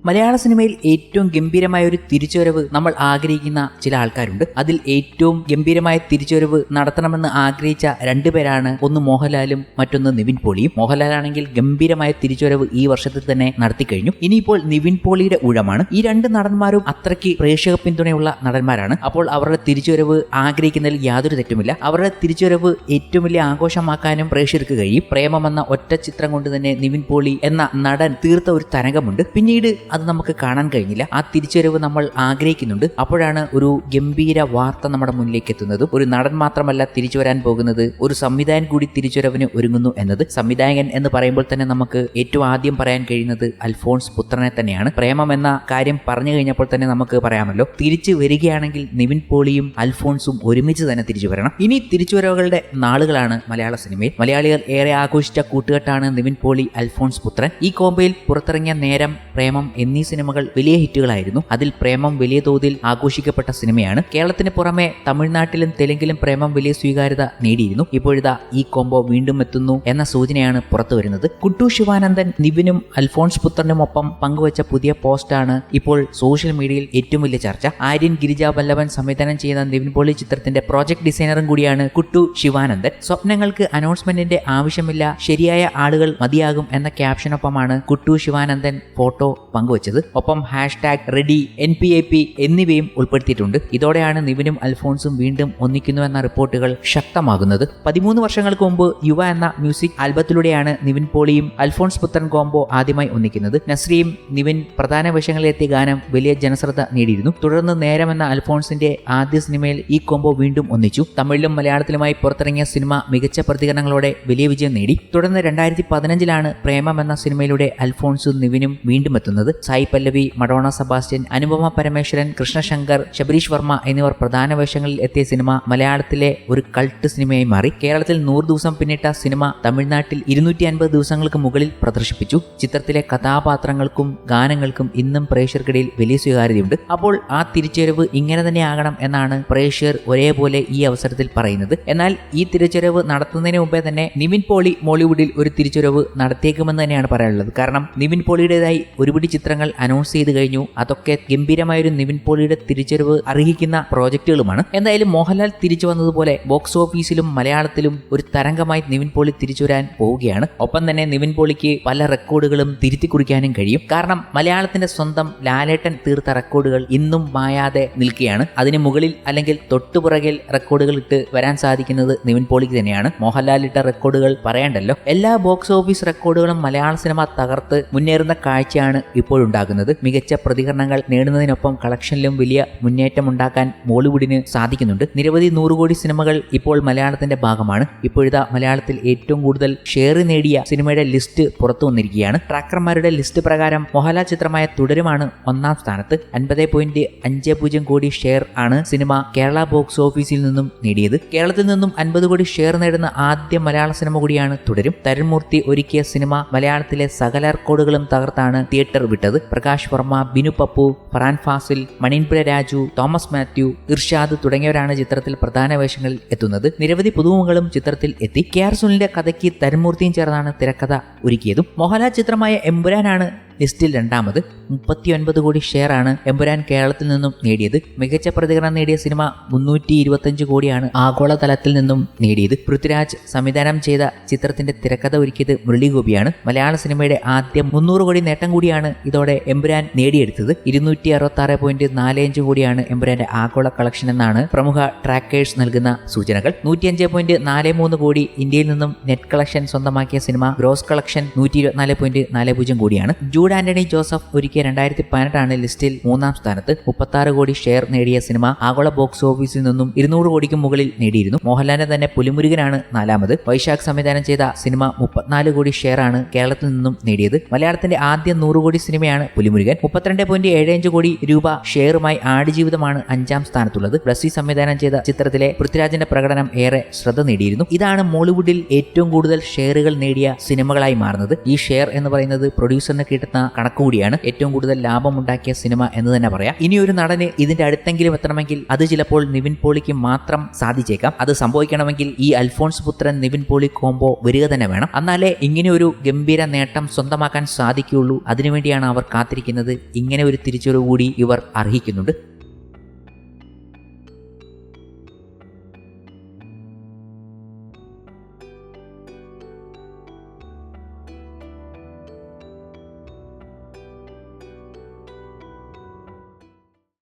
മലയാള സിനിമയിൽ ഏറ്റവും ഗംഭീരമായ ഒരു തിരിച്ചുവരവ് നമ്മൾ ആഗ്രഹിക്കുന്ന ചില ആൾക്കാരുണ്ട്. അതിൽ ഏറ്റവും ഗംഭീരമായ തിരിച്ചുവരവ് നടത്തണമെന്ന് ആഗ്രഹിച്ച രണ്ടുപേരാണ്, ഒന്ന് മോഹൻലാലും മറ്റൊന്ന് നിവിൻ പോളിയും. മോഹൻലാലാണെങ്കിൽ ഗംഭീരമായ തിരിച്ചുവരവ് ഈ വർഷത്തിൽ തന്നെ നടത്തിക്കഴിഞ്ഞു. ഇനിയിപ്പോൾ നിവിൻ പോളിയുടെ ഊഴമാണ്. ഈ രണ്ട് നടന്മാരും അത്രയ്ക്ക് പ്രേക്ഷക പിന്തുണയുള്ള നടന്മാരാണ്. അപ്പോൾ അവരുടെ തിരിച്ചുവരവ് ആഗ്രഹിക്കുന്നതിൽ യാതൊരു തെറ്റുമില്ല. അവരുടെ തിരിച്ചുവരവ് ഏറ്റവും വലിയ ആഘോഷമാക്കാനും പ്രേക്ഷകർക്ക് കഴിയും. പ്രേമമെന്ന ഒറ്റ ചിത്രം കൊണ്ട് തന്നെ നിവിൻ പോളി എന്ന നടൻ തീർത്ത ഒരു തരംഗമുണ്ട്. പിന്നീട് അത് നമുക്ക് കാണാൻ കഴിഞ്ഞില്ല. ആ തിരിച്ചുവരവ് നമ്മൾ ആഗ്രഹിക്കുന്നുണ്ട്. അപ്പോഴാണ് ഒരു ഗംഭീര വാർത്ത നമ്മുടെ മുന്നിലേക്ക് എത്തുന്നത്. ഒരു നടൻ മാത്രമല്ല തിരിച്ചു വരാൻ പോകുന്നത്, ഒരു സംവിധായകൻ കൂടി തിരിച്ചുവരവിന് ഒരുങ്ങുന്നു എന്നത്. സംവിധായകൻ എന്ന് പറയുമ്പോൾ തന്നെ നമുക്ക് ഏറ്റവും ആദ്യം പറയാൻ കഴിയുന്നത് അൽഫോൺസ് പുത്രനെ തന്നെയാണ്. പ്രേമം എന്ന കാര്യം പറഞ്ഞു കഴിഞ്ഞപ്പോൾ തന്നെ നമുക്ക് പറയാമല്ലോ, തിരിച്ചു വരികയാണെങ്കിൽ നിവിൻ പോളിയും അൽഫോൺസും ഒരുമിച്ച് തന്നെ തിരിച്ചു വരണം. ഇനി തിരിച്ചുവരവുകളുടെ നാളുകളാണ് മലയാള സിനിമയിൽ. മലയാളികൾ ഏറെ ആഘോഷിച്ച കൂട്ടുകെട്ടാണ് നിവിൻ പോളി, അൽഫോൺസ് പുത്രൻ. ഈ കോമ്പയിൽ പുറത്തിറങ്ങിയ നേരം, പ്രേമം എന്നീ സിനിമകൾ വലിയ ഹിറ്റുകളായിരുന്നു. അതിൽ പ്രേമം വലിയ തോതിൽ ആഘോഷിക്കപ്പെട്ട സിനിമയാണ്. കേരളത്തിന് പുറമെ തമിഴ്നാട്ടിലും തെലുങ്കിലും പ്രേമം വലിയ സ്വീകാര്യത നേടിയിരുന്നു. ഇപ്പോഴിതാ ഈ കോംബോ വീണ്ടും എത്തുന്നു എന്ന സൂചനയാണ് പുറത്തു വരുന്നത്. കുട്ടു ശിവാനന്ദൻ നിവിനും അൽഫോൺസ് പുത്രനും ഒപ്പം പങ്കുവച്ച പുതിയ പോസ്റ്റാണ് ഇപ്പോൾ സോഷ്യൽ മീഡിയയിൽ ഏറ്റവും വലിയ ചർച്ച. ആര്യൻ ഗിരിജ വല്ലഭൻ സംവിധാനം ചെയ്യുന്ന നിവിൻ പോളി ചിത്രത്തിന്റെ പ്രോജക്ട് ഡിസൈനറും കൂടിയാണ് കുട്ടു ശിവാനന്ദൻ. സ്വപ്നങ്ങൾക്ക് അനൗൺസ്മെന്റിന്റെ ആവശ്യമില്ല, ശരിയായ ആളുകൾ മതിയാകും എന്ന ക്യാപ്ഷനൊപ്പമാണ് കുട്ടു ശിവാനന്ദൻ ഫോട്ടോ പങ്കുവച്ചത്. ഒപ്പം #ready NPAP എന്നിവയും ഉൾപ്പെടുത്തിയിട്ടുണ്ട്. ഇതോടെയാണ് നിവിനും അൽഫോൺസും വീണ്ടും ഒന്നിക്കുന്നുവെന്ന റിപ്പോർട്ടുകൾ ശക്തമാകുന്നത്. 13 വർഷങ്ങൾക്ക് മുമ്പ് യുവ എന്ന മ്യൂസിക് ആൽബത്തിലൂടെയാണ് നിവിൻ പോളിയും അൽഫോൺസ് പുത്രൻ കോംബോ ആദ്യമായി ഒന്നിക്കുന്നത്. നസ്രിയും നിവിൻ പ്രധാന വേഷങ്ങളിലെത്തിയ ഗാനം വലിയ ജനശ്രദ്ധ നേടിയിരുന്നു. തുടർന്ന് നേരം എന്ന അൽഫോൺസിന്റെ ആദ്യ സിനിമയിൽ ഈ കോംബോ വീണ്ടും ഒന്നിച്ചു. തമിഴിലും മലയാളത്തിലുമായി പുറത്തിറങ്ങിയ സിനിമ മികച്ച പ്രതികരണങ്ങളോടെ വലിയ വിജയം നേടി. തുടർന്ന് 2015 പ്രേമം എന്ന സിനിമയിലൂടെ അൽഫോൺസും നിവിനും വീണ്ടും എത്തുന്നത്. സായി പല്ലവി, മഡോണ സെബാസ്റ്റ്യൻ, അനുപമ പരമേശ്വരൻ, കൃഷ്ണശങ്കർ, ശബരീഷ് വർമ്മ എന്നിവർ പ്രധാന വേഷങ്ങളിൽ എത്തിയ സിനിമ മലയാളത്തിലെ ഒരു കൾട്ട് സിനിമയായി മാറി. കേരളത്തിൽ 100 ദിവസം പിന്നിട്ട സിനിമ തമിഴ്നാട്ടിൽ 250 ദിവസങ്ങൾക്ക് മുകളിൽ പ്രദർശിപ്പിച്ചു. ചിത്രത്തിലെ കഥാപാത്രങ്ങൾക്കും ഗാനങ്ങൾക്കും ഇന്നും പ്രേക്ഷകർക്കിടയിൽ വലിയ സ്വീകാര്യതയുണ്ട്. അപ്പോൾ ആ തിരിച്ചുവരവ് ഇങ്ങനെ തന്നെ ആകണം എന്നാണ് പ്രേക്ഷകർ ഒരേപോലെ ഈ അവസരത്തിൽ പറയുന്നത്. എന്നാൽ ഈ തിരിച്ചുവരവ് നടത്തുന്നതിന് മുമ്പേ തന്നെ നിവിൻ പോളി മോളിവുഡിൽ ഒരു തിരിച്ചുവരവ് നടത്തിയേക്കുമെന്ന് തന്നെയാണ് പറയാനുള്ളത്. കാരണം നിവിൻ പോളിയുടേതായി ഒരുപിടി ചിത്രങ്ങൾ അനൗൺസ് ചെയ്ത് കഴിഞ്ഞു. അതൊക്കെ ഗംഭീരമായൊരു നിവിൻ പോളിയുടെ തിരിച്ചുവരവ് അർഹിക്കുന്ന പ്രോജക്റ്റുകളുമാണ്. എന്തായാലും മോഹൻലാൽ തിരിച്ചു വന്നതുപോലെ ബോക്സ് ഓഫീസിലും മലയാളത്തിലും ഒരു തരംഗമായി നിവിൻ പോളി തിരിച്ചു വരാൻ പോവുകയാണ്. ഒപ്പം തന്നെ നിവിൻ പോളിക്ക് പല റെക്കോർഡുകളും തിരുത്തി കുറിക്കാനും കഴിയും. കാരണം മലയാളത്തിന്റെ സ്വന്തം ലാലേട്ടൻ തീർത്ത റെക്കോർഡുകൾ ഇന്നും മായാതെ നിൽക്കുകയാണ്. അതിന് മുകളിൽ അല്ലെങ്കിൽ തൊട്ടുപുറകിൽ റെക്കോർഡുകൾ ഇട്ട് വരാൻ സാധിക്കുന്നത് നിവിൻ പോളിക്ക് തന്നെയാണ്. മോഹൻലാൽ ഇട്ട റെക്കോർഡുകൾ പറയണ്ടല്ലോ. എല്ലാ ബോക്സ് ഓഫീസ് റെക്കോർഡുകളും മലയാള സിനിമ തകർത്ത് മുന്നേറുന്ന കാഴ്ചയാണ് ഇപ്പോഴുണ്ടാകുന്നത്. മികച്ച പ്രതികരണങ്ങൾ നേടുന്നതിനൊപ്പം കളക്ഷനിലും വലിയ മുന്നേറ്റം ഉണ്ടാക്കാൻ മോളിവുഡിന് സാധിക്കുന്നുണ്ട്. നിരവധി 100 കോടി സിനിമകൾ ഇപ്പോൾ മലയാളത്തിന്റെ ഭാഗമാണ്. ഇപ്പോഴിതാ മലയാളത്തിൽ ഏറ്റവും കൂടുതൽ ഷെയർ നേടിയ സിനിമയുടെ ലിസ്റ്റ് പുറത്തു വന്നിരിക്കുകയാണ്. ട്രാക്കർമാരുടെ ലിസ്റ്റ് പ്രകാരം മോഹൻലാൽ ചിത്രമായ തുടരുമാണ് 1ാം സ്ഥാനത്ത്. 50.50 കോടി ഷെയർ ആണ് സിനിമ കേരള ബോക്സ് ഓഫീസിൽ നിന്നും നേടിയത്. കേരളത്തിൽ നിന്നും 50 കോടി ഷെയർ നേടുന്ന ആദ്യ മലയാള സിനിമ കൂടിയാണ് തുടരും. തരുൺമൂർത്തി ഒരുക്കിയ സിനിമ മലയാളത്തിലെ സകല റെക്കോർഡുകളും തകർത്താണ് തിയേറ്റർ വിട്ടത്. പ്രകാശ് വർമ്മ, ബിനു പപ്പു, ഫറാൻ ഫാസിൽ, മണിൻപുര രാജു, തോമസ് മാത്യു, ഇർഷാദ് തുടങ്ങിയവരാണ് ചിത്രത്തിൽ പ്രധാന വേഷങ്ങളിൽ എത്തുന്നത്. നിരവധി പുതുമുഖങ്ങളും ചിത്രത്തിൽ എത്തി. KR സുനിലിന്റെ കഥയ്ക്ക് തരുൺമൂർത്തിയും ചേർന്നാണ് തിരക്കഥ ഒരുക്കിയതും. മോഹൻലാൽ ചിത്രമായ എമ്പുരാനാണ് ലിസ്റ്റിൽ 2ാമത്. 39 കോടി ഷെയർ ആണ് എമ്പുരാൻ കേരളത്തിൽ നിന്നും നേടിയത്. മികച്ച പ്രതികരണം നേടിയ സിനിമ 325 കോടിയാണ് ആഗോളതലത്തിൽ നിന്നും നേടിയത്. പൃഥ്വിരാജ് സംവിധാനം ചെയ്ത ചിത്രത്തിന്റെ തിരക്കഥ ഒരുക്കിയത് മുരളി ഗോപിയാണ്. മലയാള സിനിമയുടെ ആദ്യ 300 കോടി നേട്ടം കൂടിയാണ് ഇതോടെ എമ്പുരാൻ നേടിയെടുത്തത്. 266.45 കോടിയാണ് എമ്പുരാന്റെ ആഗോള കളക്ഷൻ എന്നാണ് പ്രമുഖ ട്രാക്കേഴ്സ് നൽകുന്ന സൂചനകൾ. 105.43 കോടി ഇന്ത്യയിൽ നിന്നും നെറ്റ് കളക്ഷൻ സ്വന്തമാക്കിയ സിനിമ ഗ്രോസ് കളക്ഷൻ 124.40 കോടിയാണ്. ജൂഡ് ആന്റണി ജോസഫ് ഒരുക്കിയ 2018 ലിസ്റ്റിൽ 3ാം സ്ഥാനത്ത്. 36 കോടി ഷെയർ നേടിയ സിനിമ ആഗോള ബോക്സ് ഓഫീസിൽ നിന്നും 200 കോടിക്ക് മുകളിൽ നേടിയിരുന്നു. മോഹൻലാലിന്റെ തന്നെ പുലിമുരുകനാണ് 4ാമത്. വൈശാഖ് സംവിധാനം ചെയ്ത സിനിമ 34 കോടി ഷെയർ ആണ് കേരളത്തിൽ നിന്നും നേടിയത്. മലയാളത്തിന്റെ ആദ്യ 100 കോടി സിനിമയാണ് പുലിമുരുകൻ. 32.75 കോടി രൂപ ഷെയറുമായി ആടുജീവിതമാണ് 5ാം സ്ഥാനത്തുള്ളത്. ബ്ലസ്സി സംവിധാനം ചെയ്ത ചിത്രത്തിലെ പൃഥ്വിരാജിന്റെ പ്രകടനം ഏറെ ശ്രദ്ധ നേടിയിരുന്നു. ഇതാണ് മോളിവുഡിൽ ഏറ്റവും കൂടുതൽ ഷെയറുകൾ നേടിയ സിനിമകളായി മാറുന്നത്. ഈ ഷെയർ എന്ന് പറയുന്നത് പ്രൊഡ്യൂസറിന് കിട്ടുന്ന വരുന്ന കണക്കുകൂടിയാണ്. ഏറ്റവും കൂടുതൽ ലാഭമുണ്ടാക്കിയ സിനിമ എന്ന് തന്നെ പറയാം. ഇനിയൊരു നടന് ഇതിന്റെ അടുത്തെങ്കിലും എത്തണമെങ്കിൽ അത് ചിലപ്പോൾ നിവിൻ പോളിക്ക് മാത്രം സാധിച്ചേക്കാം. അത് സംഭവിക്കണമെങ്കിൽ ഈ അൽഫോൺസ് പുത്രൻ നിവിൻ പോളി കോംബോ വരിക തന്നെ വേണം. എന്നാലേ ഇങ്ങനെ ഒരു ഗംഭീര നേട്ടം സ്വന്തമാക്കാൻ സാധിക്കുകയുള്ളൂ. അതിനുവേണ്ടിയാണ് അവർ കാത്തിരിക്കുന്നത്. ഇങ്ങനെ ഒരു തിരിച്ചുവരവ് കൂടി ഇവർ അർഹിക്കുന്നുണ്ട്.